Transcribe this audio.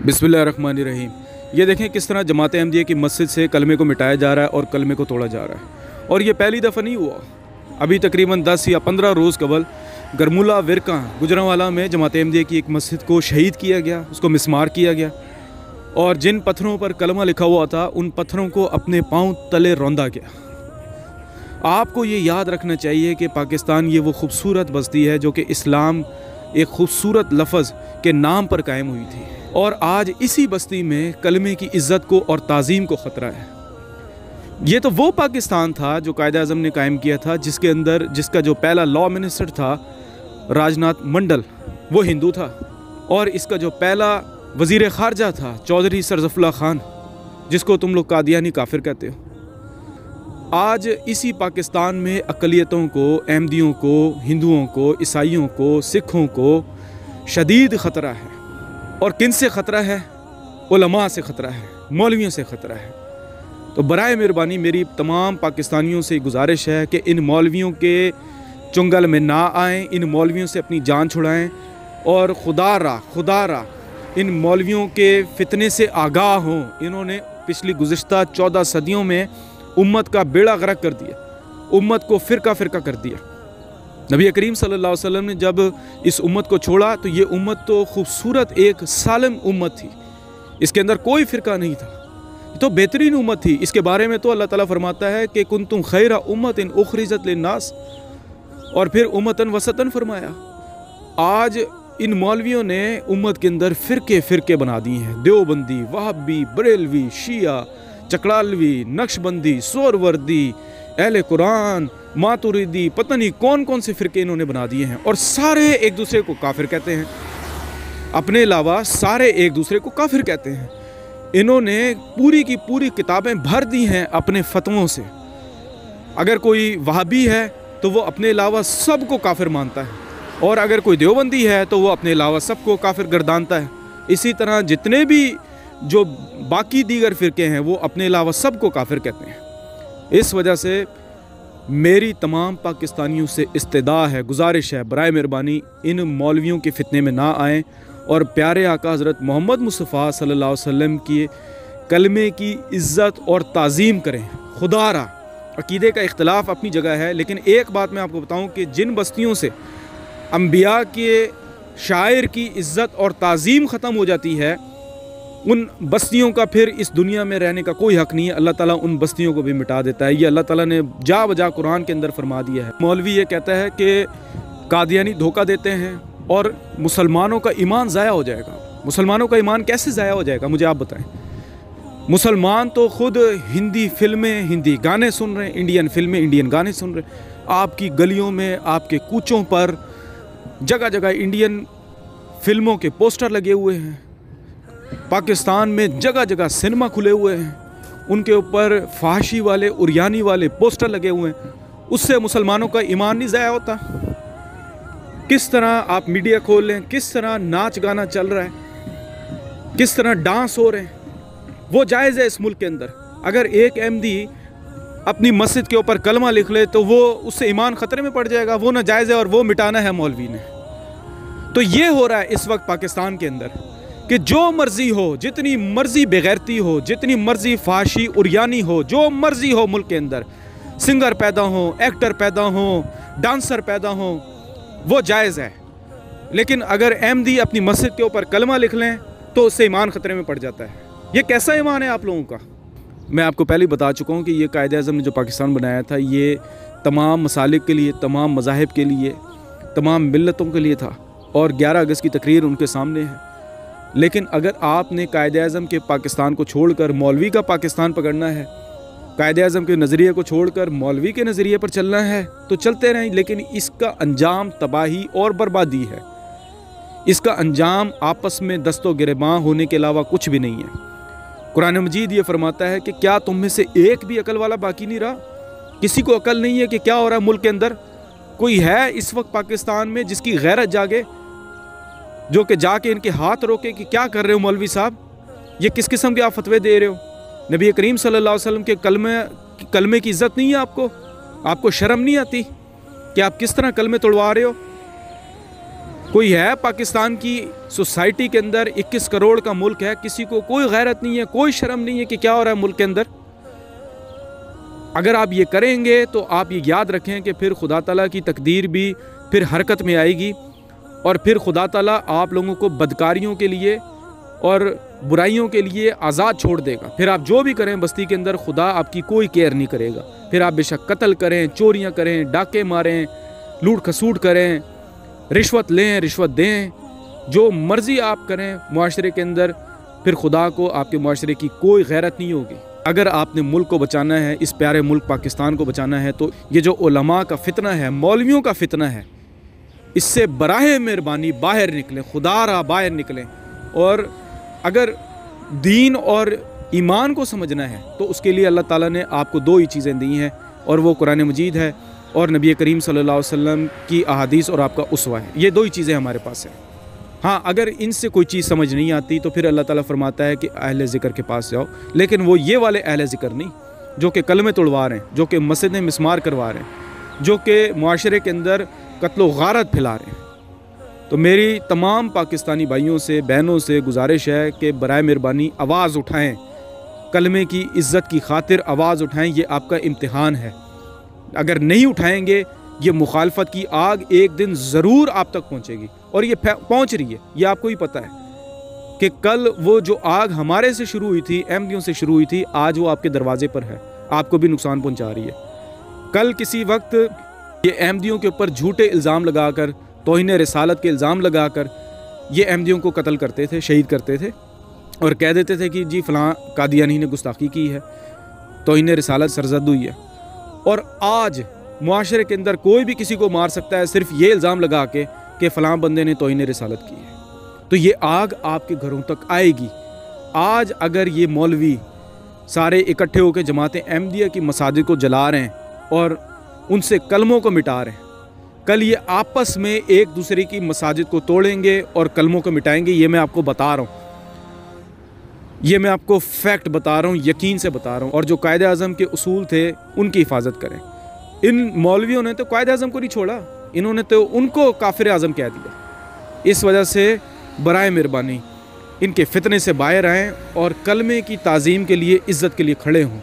बिस्मिल्लाहिर्रहमानिर्रहीम। ये देखें किस तरह जमात अहमदिया की मस्जिद से कलमे को मिटाया जा रहा है और कलमे को तोड़ा जा रहा है। और ये पहली दफ़ा नहीं हुआ, अभी तकरीबन 10 या 15 रोज़ कबल गरमुला विरका गुजरांवाला में जमात अहमदिया की एक मस्जिद को शहीद किया गया, उसको मिसमार किया गया और जिन पत्थरों पर कलमा लिखा हुआ था उन पत्थरों को अपने पाँव तले रौंदा गया। आपको ये याद रखना चाहिए कि पाकिस्तान ये वो खूबसूरत बस्ती है जो कि इस्लाम एक खूबसूरत लफ्ज़ के नाम पर कायम हुई थी, और आज इसी बस्ती में कलमे की इज़्ज़त को और ताज़ीम को ख़तरा है। ये तो वो पाकिस्तान था जो कायद-ए-आज़म ने कायम किया था, जिसका जो पहला लॉ मिनिस्टर था राजनाथ मंडल वो हिंदू था, और इसका जो पहला वज़ीर ख़ारजा था चौधरी सरज़फुल्लाह खान, जिसको तुम लोग कादियानी काफिर कहते हो। आज इसी पाकिस्तान में अक़लियतों को, अहमदियों को, हिंदुओं को, ईसाइयों को, सिखों को शदीद ख़तरा है। और किन से ख़तरा है? उलमा से ख़तरा है, मौलवियों से ख़तरा है। तो बराए मेहरबानी मेरी तमाम पाकिस्तानियों से गुजारिश है कि इन मौलवियों के चुंगल में ना आएँ, इन मौलवियों से अपनी जान छुड़ाएँ और खुदारा इन मौलवियों के फितने से आगाह हों। इन्होंने पिछली गुज़िश्ता 14 सदियों में उम्मत का बेड़ा गर्क कर दिया, उम्मत को फ़िरका कर दिया। नबी करीम सल्लल्लाहु अलैहि वसल्लम ने जब इस उम्मत को छोड़ा तो ये उम्मत तो खूबसूरत एक सालिम उम्मत थी, इसके अंदर कोई फ़िरका नहीं था, तो बेहतरीन उम्मत थी। इसके बारे में तो अल्लाह ताला फरमाता है कि कुंतुम खैरा उम्मतिन उखरिजत लिन्नास, और फिर उम्मतन वसतन फरमाया। आज इन मौलवियों ने उम्मत के अंदर फ़िरके बना दिए हैं, देवबंदी, वहाबी, बरेलवी, शिया, चकड़ालवी, नक्शबंदी, सोरवर्दी, अहले कुरान, मातुरीदी, पता नहीं कौन कौन से फ़िरके इन्होंने बना दिए हैं, और सारे एक दूसरे को काफिर कहते हैं। अपने अलावा सारे एक दूसरे को काफिर कहते हैं। इन्होंने पूरी की पूरी किताबें भर दी हैं अपने फतवों से। अगर कोई वहाबी है तो वो अपने अलावा सबको काफिर मानता है, और अगर कोई देवबंदी है तो वो अपने अलावा सबको काफिर गर्दानता है। इसी तरह जितने भी जो बाकी दीगर फ़िरके हैं वो अपने अलावा सबको काफिर कहते हैं। इस वजह से मेरी तमाम पाकिस्तानियों से इस्तदा है, गुजारिश है, बराए मेहरबानी इन मौलवियों के फितने में ना आएँ और प्यारे आका हज़रत मोहम्मद मुस्तफ़ा सल्लल्लाहु अलैहि वसल्लम की कलमे की इज़्ज़त और ताज़ीम करें। खुदारा अक़ीदे का इख्तिलाफ़ अपनी जगह है, लेकिन एक बात मैं आपको बताऊं कि जिन बस्तियों से अंबिया के शायर की इज़्ज़त और ताज़ीम ख़त्म हो जाती है उन बस्तियों का फिर इस दुनिया में रहने का कोई हक़ नहीं है। अल्लाह ताला उन बस्तियों को भी मिटा देता है। ये अल्लाह ताला ने जा बजा कुरान के अंदर फरमा दिया है। मौलवी ये कहता है कि कादियानी धोखा देते हैं और मुसलमानों का ईमान ज़ाया हो जाएगा। मुसलमानों का ईमान कैसे ज़ाया हो जाएगा, मुझे आप बताएं। मुसलमान तो ख़ुद हिंदी फ़िल्में, हिंदी गाने सुन रहे हैं, इंडियन फ़िल्में, इंडियन गाने सुन रहे हैं। आपकी गलियों में, आपके कूचों पर जगह जगह इंडियन फ़िल्मों के पोस्टर लगे हुए हैं। पाकिस्तान में जगह जगह सिनेमा खुले हुए हैं, उनके ऊपर फाहशी वाले, उरियानी वाले पोस्टर लगे हुए हैं। उससे मुसलमानों का ईमान नहीं ज़ाया होता? किस तरह आप मीडिया खोल लें, किस तरह नाच गाना चल रहा है, किस तरह डांस हो रहे हैं, वो जायज़ है इस मुल्क के अंदर। अगर एक अहमदी अपनी मस्जिद के ऊपर कलमा लिख ले तो वो उससे ईमान ख़तरे में पड़ जाएगा, वो नाजायज़ है और वो मिटाना है मौलवी ने। तो ये हो रहा है इस वक्त पाकिस्तान के अंदर कि जो मर्ज़ी हो, जितनी मर्ज़ी बेगैरती हो, जितनी मर्ज़ी फाशी उरियानी हो, जो मर्ज़ी हो मुल्क के अंदर, सिंगर पैदा हो, एक्टर पैदा हो, डांसर पैदा हो, वो जायज़ है। लेकिन अगर अहमदी अपनी मस्जिद के ऊपर कलमा लिख लें तो उससे ईमान ख़तरे में पड़ जाता है। ये कैसा ईमान है आप लोगों का? मैं आपको पहले ही बता चुका हूँ कि ये कायद-ए-आज़म ने जो पाकिस्तान बनाया था ये तमाम मसालिक के लिए, तमाम मज़ाहिब के लिए, तमाम मिल्लतों के लिए था, और 11 अगस्त की तकरीर उनके सामने है। लेकिन अगर आपने कायद-ए-आज़म के पाकिस्तान को छोड़कर मौलवी का पाकिस्तान पकड़ना है, कायद-ए-आज़म के नज़रिए को छोड़कर मौलवी के नज़रिए पर चलना है तो चलते रहें, लेकिन इसका अंजाम तबाही और बर्बादी है। इसका अंजाम आपस में दस्तो गिरबां होने के अलावा कुछ भी नहीं है। कुरान मजीद ये फरमाता है कि क्या तुम में से एक भी अकल वाला बाकी नहीं रहा? किसी को अकल नहीं है कि क्या हो रहा है मुल्क के अंदर? कोई है इस वक्त पाकिस्तान में जिसकी गैरत जागे, जो कि जाके इनके हाथ रोके कि क्या कर रहे हो मौलवी साहब, ये किस किस्म के आप फतवे दे रहे हो? नबी करीम सल्लल्लाहु अलैहि वसल्लम के कलमे की इज़्ज़त नहीं है आपको शर्म नहीं आती कि आप किस तरह कलमे तोड़वा रहे हो? कोई है पाकिस्तान की सोसाइटी के अंदर 21 करोड़ का मुल्क है, किसी को कोई गैरत नहीं है, कोई शर्म नहीं है कि क्या हो रहा है मुल्क के अंदर? अगर आप ये करेंगे तो आप ये याद रखें कि फिर खुदा ताला की तकदीर भी फिर हरकत में आएगी और फिर खुदा ताला आप लोगों को बदकारियों के लिए और बुराइयों के लिए आज़ाद छोड़ देगा। फिर आप जो भी करें बस्ती के अंदर खुदा आपकी कोई केयर नहीं करेगा। फिर आप बेशक कत्ल करें, चोरियां करें, डाके मारें, लूट खसूट करें, रिश्वत लें, रिश्वत दें, जो मर्ज़ी आप करें मुआशरे के अंदर, फिर खुदा को आपके मुआशरे की कोई गैरत नहीं होगी। अगर आपने मुल्क को बचाना है, इस प्यारे मुल्क पाकिस्तान को बचाना है, तो ये जो उलमा का फितना है, मौलवियों का फितना है, इससे बराहे मेहरबानी बाहर निकलें, खुदा रहा बाहर निकलें। और अगर दीन और ईमान को समझना है तो उसके लिए अल्लाह ताला ने आपको दो ही चीज़ें दी हैं, और वो कुरान मजीद है और नबी करीम सल्लल्लाहु अलैहि वसल्लम की अहादीस और आपका उसवा है। ये दो ही चीज़ें हमारे पास हैं। हाँ, अगर इनसे कोई चीज़ समझ नहीं आती तो फिर अल्लाह ताला फरमाता है कि अहले ज़िक्र के पास जाओ, लेकिन वो ये वाले अहले ज़िक्र नहीं जो कि कलमे तोड़वा रहे हैं, जो कि मस्जिदें मिस्मार करवा रहे हैं, जो कि मुआशरे के अंदर कत्लो गारत फैला रहे हैं। तो मेरी तमाम पाकिस्तानी भाइयों से, बहनों से गुजारिश है कि बराए मेहरबानी आवाज़ उठाएँ, कलमे की इज़्ज़त की खातिर आवाज़ उठाएँ। ये आपका इम्तिहान है। अगर नहीं उठाएंगे ये मुखालफत की आग एक दिन ज़रूर आप तक पहुँचेगी, और ये पहुँच रही है। ये आपको ही पता है कि कल वो जो आग हमारे से शुरू हुई थी, अहमदियों से शुरू हुई थी, आज वो आपके दरवाजे पर है, आपको भी नुकसान पहुँचा रही है। कल किसी वक्त ये अहमदियों के ऊपर झूठे इल्ज़ाम लगाकर, तौहीन रिसालत के इल्ज़ाम लगाकर ये अहमदियों को कत्ल करते थे, शहीद करते थे, और कह देते थे कि जी फ़लाँ कादियानी ने गुस्ताखी की है, तौहीन रिसालत सरज़द हुई है। और आज मुआशरे के अंदर कोई भी किसी को मार सकता है सिर्फ ये इल्ज़ाम लगा के कि फ़लाँ बंदे ने तौहीन रिसालत की है। तो ये आग आपके घरों तक आएगी। आज अगर ये मौलवी सारे इकट्ठे होकर जमातें अहमदिया की मसाजिद को जला रहे हैं और उनसे कलमों को मिटा रहे हैं, कल ये आपस में एक दूसरे की मसाजिद को तोड़ेंगे और कलमों को मिटाएंगे। ये मैं आपको बता रहा हूँ, ये मैं आपको फैक्ट बता रहा हूँ, यकीन से बता रहा हूँ। और जो कायदे आज़म के उसूल थे उनकी हिफाजत करें। इन मौलवियों ने तो कायदे आज़म को नहीं छोड़ा, इन्होंने तो उनको काफिर आज़म कह दिया। इस वजह से बराए मेहरबानी इनके फितने से बाहर आएँ और कलमे की ताज़ीम के लिए, इज़्ज़त के लिए खड़े हों।